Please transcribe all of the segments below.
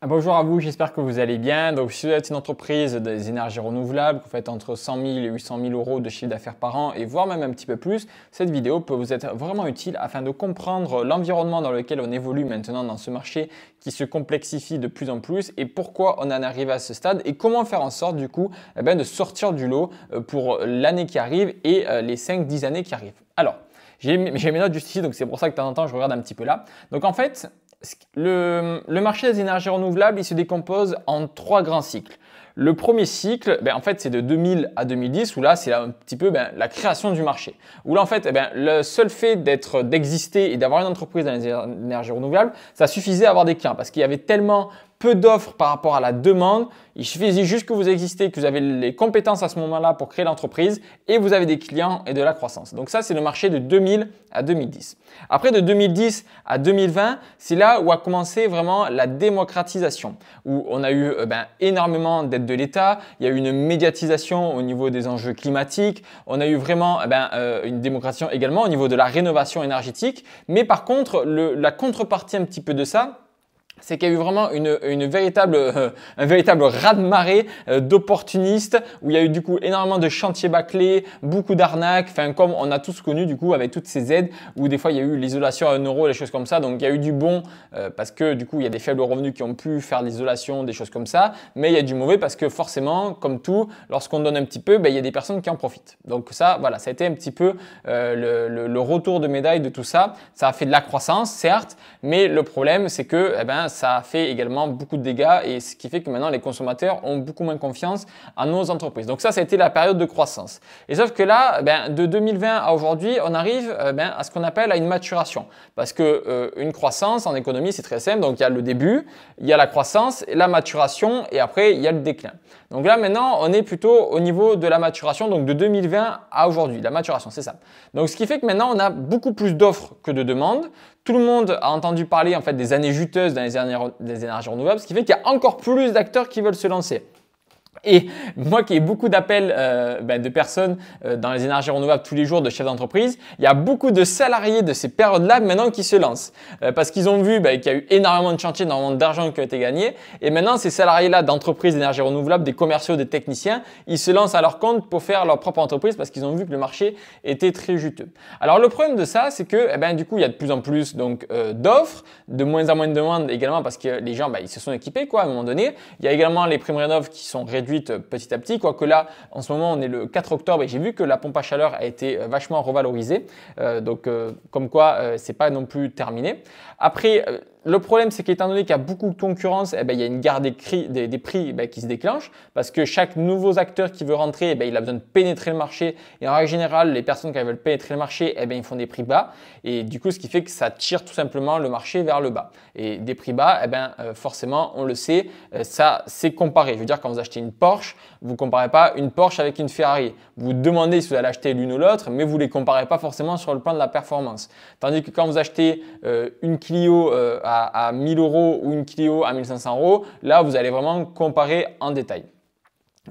Bonjour à vous, j'espère que vous allez bien. Donc, si vous êtes une entreprise des énergies renouvelables, que vous faites entre 100 000 et 800 000 euros de chiffre d'affaires par an et voire même un petit peu plus, cette vidéo peut vous être vraiment utile afin de comprendre l'environnement dans lequel on évolue maintenant dans ce marché qui se complexifie de plus en plus et pourquoi on en arrive à ce stade et comment faire en sorte du coup de sortir du lot pour l'année qui arrive et les 5-10 années qui arrivent. Alors, j'ai mes notes juste ici, donc c'est pour ça que de temps en temps je regarde un petit peu là. Donc en fait, le marché des énergies renouvelables, il se décompose en trois grands cycles. Le premier cycle, en fait, c'est de 2000 à 2010, où là, c'est un petit peu la création du marché. Où là, en fait, le seul fait d'exister et d'avoir une entreprise dans les énergies renouvelables, ça suffisait à avoir des clients parce qu'il y avait tellement peu d'offres par rapport à la demande. Il suffisait juste que vous existez, que vous avez les compétences à ce moment-là pour créer l'entreprise et vous avez des clients et de la croissance. Donc ça, c'est le marché de 2000 à 2010. Après, de 2010 à 2020, c'est là où a commencé vraiment la démocratisation, où on a eu énormément d'aides de l'État, il y a eu une médiatisation au niveau des enjeux climatiques, on a eu vraiment une démocratisation également au niveau de la rénovation énergétique. Mais par contre, la contrepartie un petit peu de ça, c'est qu'il y a eu vraiment un véritable raz-de-marée d'opportunistes où il y a eu du coup énormément de chantiers bâclés, beaucoup d'arnaques, enfin comme on a tous connu du coup avec toutes ces aides où des fois il y a eu l'isolation à 1 euro, des choses comme ça. Donc il y a eu du bon parce que du coup il y a des faibles revenus qui ont pu faire l'isolation, des choses comme ça, mais il y a du mauvais parce que forcément, comme tout, lorsqu'on donne un petit peu, il y a des personnes qui en profitent. Donc ça, voilà, ça a été un petit peu le retour de médaille de tout ça. Ça a fait de la croissance, certes, mais le problème c'est que ça a fait également beaucoup de dégâts et ce qui fait que maintenant les consommateurs ont beaucoup moins confiance en nos entreprises. Donc ça a été la période de croissance. Et sauf que là, de 2020 à aujourd'hui, on arrive à ce qu'on appelle à une maturation. Parce que une croissance en économie, c'est très simple. Donc il y a le début, il y a la croissance, la maturation et après il y a le déclin. Donc là maintenant, on est plutôt au niveau de la maturation, donc de 2020 à aujourd'hui. La maturation, c'est ça. Donc ce qui fait que maintenant, on a beaucoup plus d'offres que de demandes. Tout le monde a entendu parler en fait des années juteuses dans les énergies renouvelables, ce qui fait qu'il y a encore plus d'acteurs qui veulent se lancer. Et moi qui ai beaucoup d'appels de personnes dans les énergies renouvelables tous les jours, de chefs d'entreprise, il y a beaucoup de salariés de ces périodes-là maintenant qui se lancent parce qu'ils ont vu qu'il y a eu énormément de chantiers, énormément d'argent qui a été gagné. Et maintenant, ces salariés-là d'entreprises d'énergie renouvelable, des commerciaux, des techniciens, ils se lancent à leur compte pour faire leur propre entreprise parce qu'ils ont vu que le marché était très juteux. Alors le problème de ça, c'est que du coup, il y a de plus en plus d'offres, de moins en moins de demandes également parce que les gens ils se sont équipés à un moment donné. Il y a également les primes rénov qui sont réduites petit à petit, quoique là, en ce moment, on est le 4 octobre et j'ai vu que la pompe à chaleur a été vachement revalorisée. Comme quoi, c'est pas non plus terminé. Après, le problème, c'est qu'étant donné qu'il y a beaucoup de concurrence, il y a une guerre des prix qui se déclenche parce que chaque nouveau acteur qui veut rentrer, il a besoin de pénétrer le marché. Et en règle générale, les personnes qui veulent pénétrer le marché, ils font des prix bas. Et du coup, ce qui fait que ça tire tout simplement le marché vers le bas. Et des prix bas, forcément, on le sait, ça c'est comparé. Je veux dire, quand vous achetez une Porsche, vous ne comparez pas une Porsche avec une Ferrari. Vous demandez si vous allez acheter l'une ou l'autre, mais vous ne les comparez pas forcément sur le plan de la performance. Tandis que quand vous achetez une Clio à 1000 euros ou une Clio à 1500 euros, là, vous allez vraiment comparer en détail.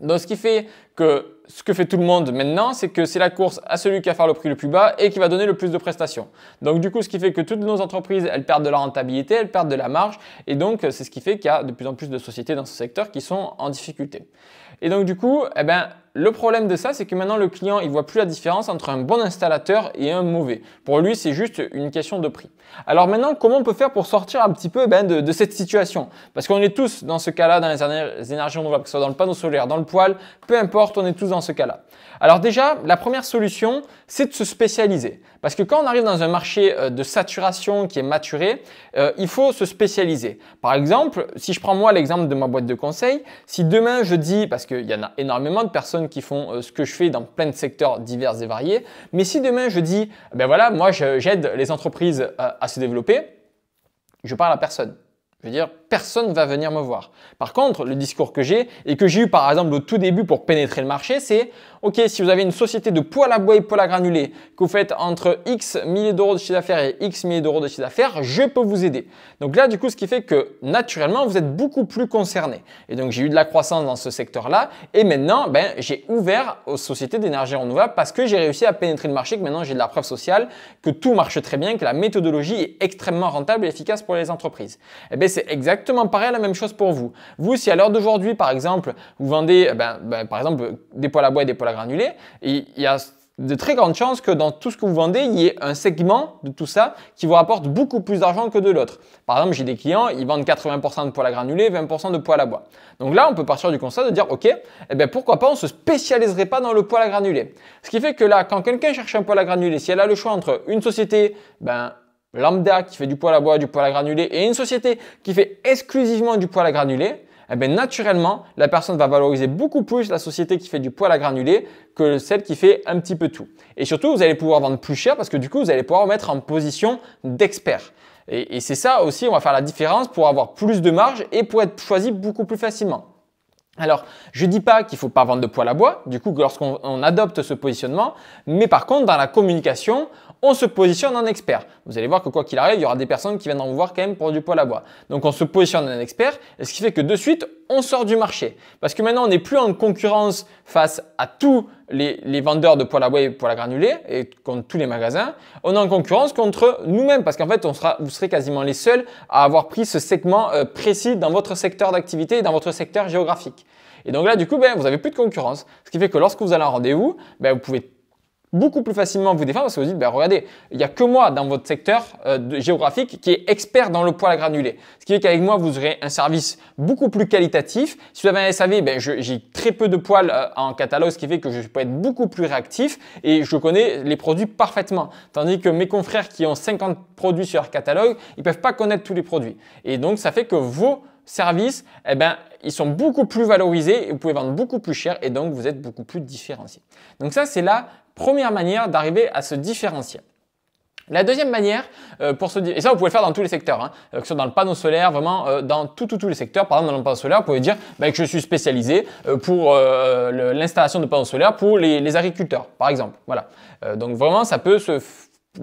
Donc, ce qui fait que ce que fait tout le monde maintenant, c'est que c'est la course à celui qui va faire le prix le plus bas et qui va donner le plus de prestations. Donc, du coup, ce qui fait que toutes nos entreprises, elles perdent de la rentabilité, elles perdent de la marge et donc, c'est ce qui fait qu'il y a de plus en plus de sociétés dans ce secteur qui sont en difficulté. Et donc, du coup, le problème de ça, c'est que maintenant, le client, il voit plus la différence entre un bon installateur et un mauvais. Pour lui, c'est juste une question de prix. Alors maintenant, comment on peut faire pour sortir un petit peu de cette situation? Parce qu'on est tous dans ce cas-là dans les énergies renouvelables, que ce soit dans le panneau solaire, dans le poêle, peu importe, on est tous dans ce cas-là. Alors déjà, la première solution, c'est de se spécialiser. Parce que quand on arrive dans un marché de saturation qui est maturé, il faut se spécialiser. Par exemple, si je prends moi l'exemple de ma boîte de conseil, si demain je dis, parce qu'il y en a énormément de personnes qui font ce que je fais dans plein de secteurs divers et variés, mais si demain je dis, moi j'aide les entreprises à se développer, je parle à personne. Je veux dire, personne ne va venir me voir. Par contre, le discours que j'ai et que j'ai eu par exemple au tout début pour pénétrer le marché, c'est ok, si vous avez une société de poêle à bois et poêle à granulés, que vous faites entre X milliers d'euros de chiffre d'affaires et X milliers d'euros de chiffre d'affaires, je peux vous aider. Donc là, du coup, ce qui fait que naturellement, vous êtes beaucoup plus concerné. Et donc, j'ai eu de la croissance dans ce secteur-là. Et maintenant, j'ai ouvert aux sociétés d'énergie renouvelable parce que j'ai réussi à pénétrer le marché, que maintenant j'ai de la preuve sociale, que tout marche très bien, que la méthodologie est extrêmement rentable et efficace pour les entreprises. Et bien, c'est exactement pareil, la même chose pour vous. Vous, si à l'heure d'aujourd'hui, par exemple, vous vendez par exemple des poêles à bois et des poêles à granulés, il y a de très grandes chances que dans tout ce que vous vendez, il y ait un segment de tout ça qui vous rapporte beaucoup plus d'argent que de l'autre. Par exemple, j'ai des clients, ils vendent 80% de poêles à granulés, 20% de poêles à bois. Donc là, on peut partir du constat de dire, ok, pourquoi pas, on se spécialiserait pas dans le poêle à granulés. Ce qui fait que là, quand quelqu'un cherche un poêle à granulés, si elle a le choix entre une société, lambda qui fait du poêle à bois, du poêle à granulés, et une société qui fait exclusivement du poêle à granulés, naturellement, la personne va valoriser beaucoup plus la société qui fait du poêle à granulés que celle qui fait un petit peu tout. Et surtout, vous allez pouvoir vendre plus cher parce que du coup, vous allez pouvoir vous mettre en position d'expert. Et c'est ça aussi, on va faire la différence pour avoir plus de marge et pour être choisi beaucoup plus facilement. Alors, je ne dis pas qu'il ne faut pas vendre de poêle à bois, du coup, lorsqu'on adopte ce positionnement, mais par contre, dans la communication, on se positionne en expert. Vous allez voir que quoi qu'il arrive, il y aura des personnes qui viendront vous voir quand même pour du poêle à bois. Donc, on se positionne en expert, ce qui fait que de suite, on sort du marché. Parce que maintenant, on n'est plus en concurrence face à tous les vendeurs de poêle à bois et poêle à granulés et contre tous les magasins. On est en concurrence contre nous-mêmes parce qu'en fait, vous serez quasiment les seuls à avoir pris ce segment précis dans votre secteur d'activité et dans votre secteur géographique. Et donc là, du coup, vous n'avez plus de concurrence. Ce qui fait que lorsque vous allez en rendez-vous, vous pouvez beaucoup plus facilement vous défendre parce que vous dites, regardez, il n'y a que moi dans votre secteur géographique qui est expert dans le poêle à granulés. Ce qui fait qu'avec moi, vous aurez un service beaucoup plus qualitatif. Si vous avez un SAV, j'ai très peu de poêles en catalogue, ce qui fait que je peux être beaucoup plus réactif et je connais les produits parfaitement. Tandis que mes confrères qui ont 50 produits sur leur catalogue, ils ne peuvent pas connaître tous les produits. Et donc, ça fait que vos services, ils sont beaucoup plus valorisés et vous pouvez vendre beaucoup plus cher et donc vous êtes beaucoup plus différencié. Donc ça, c'est la première manière d'arriver à se différencier. La deuxième manière pour se dire, et ça vous pouvez le faire dans tous les secteurs, que ce soit dans le panneau solaire, vraiment dans tous les secteurs. Par exemple, dans le panneau solaire, vous pouvez dire que je suis spécialisé pour l'installation de panneaux solaires pour les agriculteurs, par exemple. Voilà. Donc vraiment, ça peut se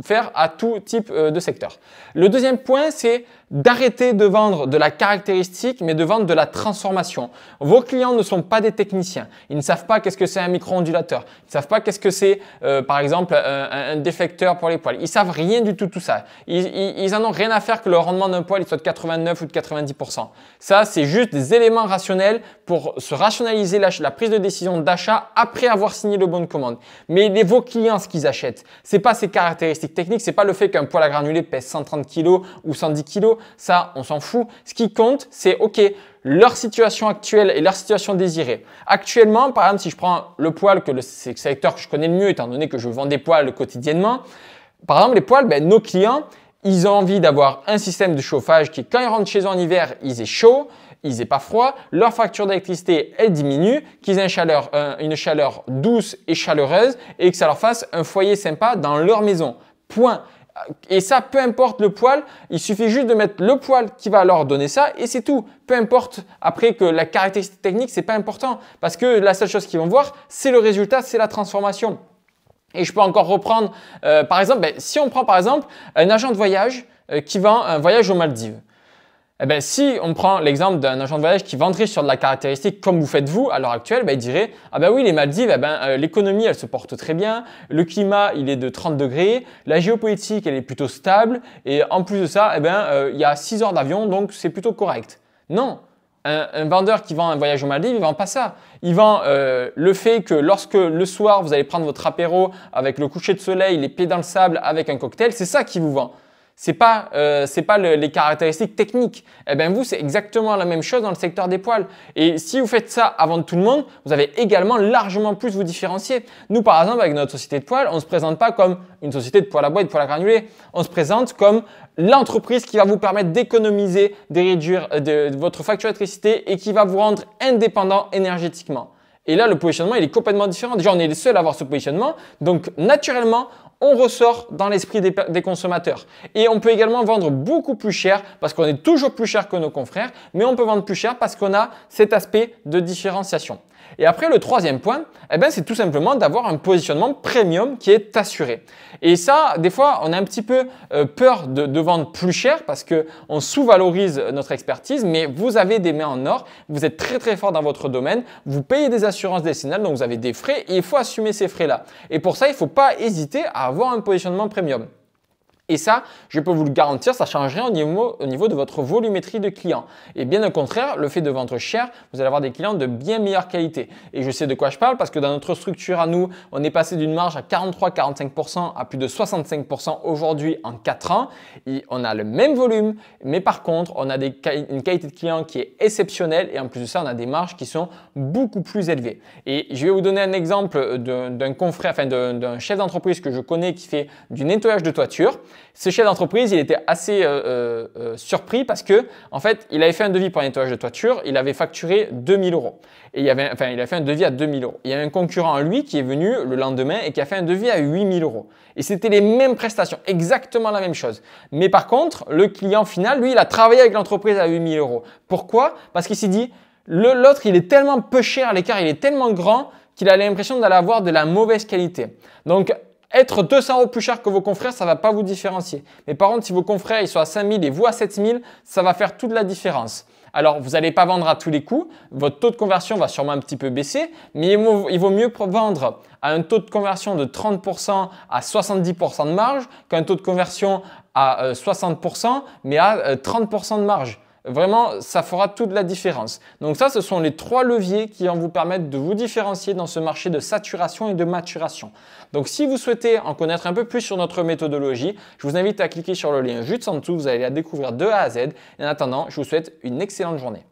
faire à tout type de secteur. Le deuxième point, c'est d'arrêter de vendre de la caractéristique, mais de vendre de la transformation. Vos clients ne sont pas des techniciens. Ils ne savent pas qu'est-ce que c'est un micro-ondulateur. Ils ne savent pas qu'est-ce que c'est, par exemple, un déflecteur pour les poêles. Ils savent rien du tout ça. Ils en ont rien à faire que le rendement d'un poêle soit de 89 ou de 90%. Ça, c'est juste des éléments rationnels pour se rationaliser la prise de décision d'achat après avoir signé le bon de commande. Mais vos clients, ce qu'ils achètent, c'est pas ces caractéristiques techniques, c'est pas le fait qu'un poêle à granulés pèse 130 kg ou 110 kg. Ça, on s'en fout. Ce qui compte, c'est OK, leur situation actuelle et leur situation désirée. Actuellement, par exemple, si je prends le poêle, c'est le secteur que je connais le mieux, étant donné que je vends des poêles quotidiennement. Par exemple, les poêles, nos clients, ils ont envie d'avoir un système de chauffage qui, quand ils rentrent chez eux en hiver, ils aient chaud, ils aient pas froid, leur facture d'électricité, elle diminue, qu'ils aient une chaleur douce et chaleureuse et que ça leur fasse un foyer sympa dans leur maison. Point. Et ça, peu importe le poêle, il suffit juste de mettre le poêle qui va leur donner ça et c'est tout. Peu importe après que la caractéristique technique, c'est pas important parce que la seule chose qu'ils vont voir, c'est le résultat, c'est la transformation. Et je peux encore reprendre, par exemple, si on prend par exemple un agent de voyage qui vend un voyage aux Maldives. Si on prend l'exemple d'un agent de voyage qui vendrait sur de la caractéristique comme vous faites vous à l'heure actuelle, il dirait « Ah ben oui, les Maldives, l'économie, elle se porte très bien, le climat, il est de 30 degrés, la géopolitique, elle est plutôt stable et en plus de ça, il y a 6 heures d'avion, donc c'est plutôt correct. » Non, un vendeur qui vend un voyage aux Maldives, il ne vend pas ça. Il vend le fait que lorsque le soir, vous allez prendre votre apéro avec le coucher de soleil, les pieds dans le sable avec un cocktail, c'est ça qui vous vend. C'est pas les caractéristiques techniques. Vous, c'est exactement la même chose dans le secteur des poêles. Et si vous faites ça avant tout le monde, vous avez également largement plus vous différencier. Nous, par exemple, avec notre société de poêles, on ne se présente pas comme une société de poêle à bois et de poêle à granulés. On se présente comme l'entreprise qui va vous permettre d'économiser, de réduire votre facture d'électricité et qui va vous rendre indépendant énergétiquement. Et là, le positionnement, il est complètement différent. Déjà, on est les seuls à avoir ce positionnement. Donc, naturellement, on ressort dans l'esprit des consommateurs. Et on peut également vendre beaucoup plus cher parce qu'on est toujours plus cher que nos confrères, mais on peut vendre plus cher parce qu'on a cet aspect de différenciation. Et après, le troisième point, eh ben, c'est tout simplement d'avoir un positionnement premium qui est assuré. Et ça, des fois, on a un petit peu peur de vendre plus cher parce qu'on sous-valorise notre expertise, mais vous avez des mains en or, vous êtes très très fort dans votre domaine, vous payez des assurances décennales, donc vous avez des frais et il faut assumer ces frais-là. Et pour ça, il ne faut pas hésiter à avoir un positionnement premium. Et ça, je peux vous le garantir, ça ne change rien au niveau de votre volumétrie de clients. Et bien au contraire, le fait de vendre cher, vous allez avoir des clients de bien meilleure qualité. Et je sais de quoi je parle parce que dans notre structure à nous, on est passé d'une marge à 43-45% à plus de 65% aujourd'hui en 4 ans. Et on a le même volume, mais par contre, on a une qualité de client qui est exceptionnelle et en plus de ça, on a des marges qui sont beaucoup plus élevées. Et je vais vous donner un exemple d'un confrère, enfin d'un chef d'entreprise que je connais qui fait du nettoyage de toiture. Ce chef d'entreprise, il était assez surpris parce que, en fait, il avait fait un devis pour un nettoyage de toiture, il avait facturé 2000 euros. Et il a fait un devis à 2000 euros. Il y a un concurrent à lui qui est venu le lendemain et qui a fait un devis à 8000 euros. Et c'était les mêmes prestations, exactement la même chose. Mais par contre, le client final, lui, il a travaillé avec l'entreprise à 8000 euros. Pourquoi? Parce qu'il s'est dit, l'autre, il est tellement peu cher, l'écart, il est tellement grand qu'il a l'impression d'aller avoir de la mauvaise qualité. Donc, être 200 euros plus cher que vos confrères, ça ne va pas vous différencier. Mais par contre, si vos confrères ils sont à 5000 et vous à 7000, ça va faire toute la différence. Alors, vous n'allez pas vendre à tous les coups. Votre taux de conversion va sûrement un petit peu baisser, mais il vaut mieux vendre à un taux de conversion de 30% à 70% de marge qu'un taux de conversion à 60% mais à 30% de marge. Vraiment, ça fera toute la différence. Donc ça, ce sont les 3 leviers qui vont vous permettre de vous différencier dans ce marché de saturation et de maturation. Donc si vous souhaitez en connaître un peu plus sur notre méthodologie, je vous invite à cliquer sur le lien juste en dessous. Vous allez la découvrir de A à Z. Et en attendant, je vous souhaite une excellente journée.